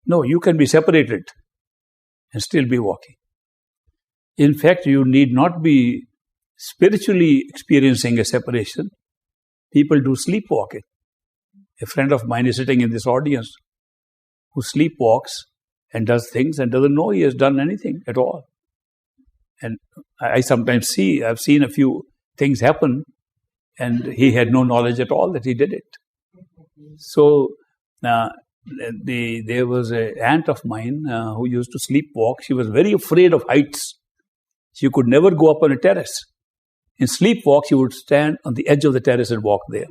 No, you can be separated and still be walking. In fact, you need not be spiritually experiencing a separation. People do sleepwalking. A friend of mine is sitting in this audience who sleepwalks and does things and doesn't know he has done anything at all. And I sometimes I've seen a few things happen and he had no knowledge at all that he did it. So there was an aunt of mine who used to sleepwalk. She was very afraid of heights. She could never go up on a terrace. In sleepwalk, she would stand on the edge of the terrace and walk there.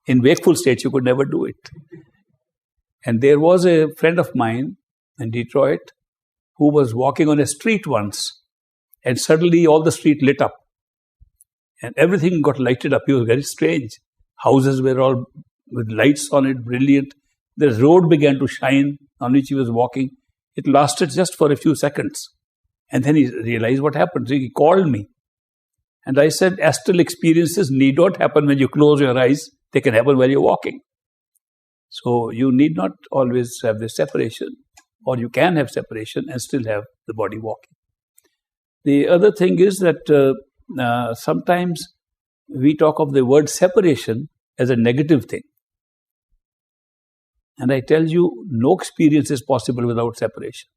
In wakeful state, she could never do it. And there was a friend of mine in Detroit who was walking on a street once, and suddenly all the street lit up. And everything got lighted up. It was very strange. Houses were all with lights on it, brilliant. The road began to shine on which he was walking. It lasted just for a few seconds. And then he realized what happened. So he called me. And I said, astral experiences need not happen when you close your eyes. They can happen while you're walking. So you need not always have this separation. Or you can have separation and still have the body walking. The other thing is that sometimes we talk of the word separation as a negative thing. And I tell you, no experience is possible without separation.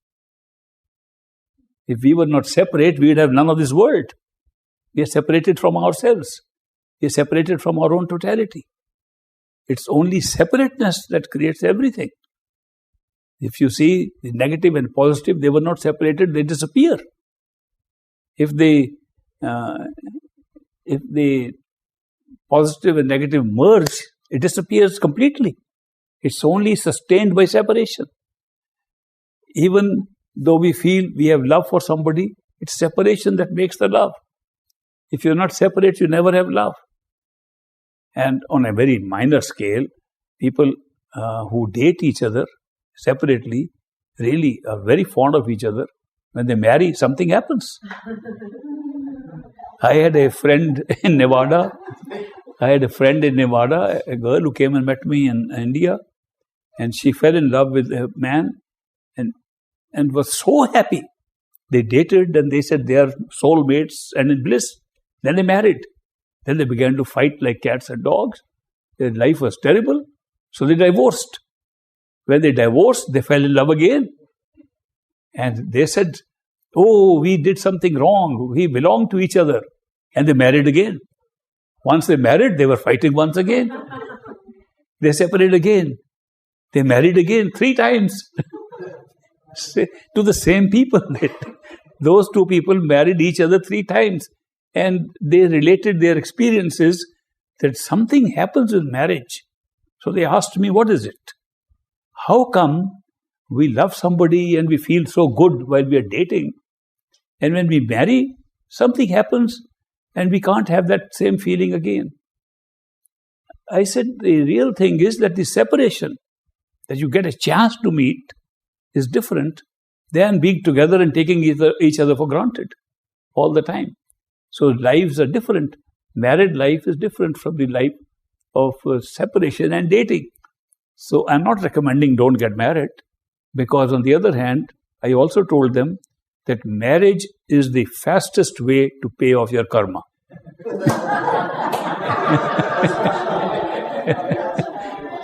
If we were not separate, we would have none of this world. We are separated from ourselves. We are separated from our own totality. It's only separateness that creates everything. If you see the negative and positive, they were not separated, they disappear. If the positive and negative merge, it disappears completely. It's only sustained by separation. Even though we feel we have love for somebody, it's separation that makes the love. If you're not separate, you never have love. And on a very minor scale, people who date each other separately really are very fond of each other. When they marry, something happens. I had a friend in Nevada, a girl who came and met me in India, and she fell in love with a man and was so happy. They dated and they said they are soulmates and in bliss. Then they married. Then they began to fight like cats and dogs. Their life was terrible. So they divorced. When they divorced, they fell in love again. And they said, oh, we did something wrong. We belong to each other. And they married again. Once they married, they were fighting once again. They separated again. They married again 3 times. To the same people. Those 2 people married each other 3 times. And they related their experiences that something happens with marriage. So they asked me, what is it? How come we love somebody and we feel so good while we are dating? And when we marry, something happens and we can't have that same feeling again. I said, the real thing is that the separation, that you get a chance to meet, is different than being together and taking each other for granted all the time. So lives are different. Married life is different from the life of separation and dating. So I'm not recommending don't get married, because on the other hand, I also told them that marriage is the fastest way to pay off your karma.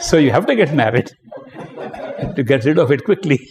So you have to get married to get rid of it quickly.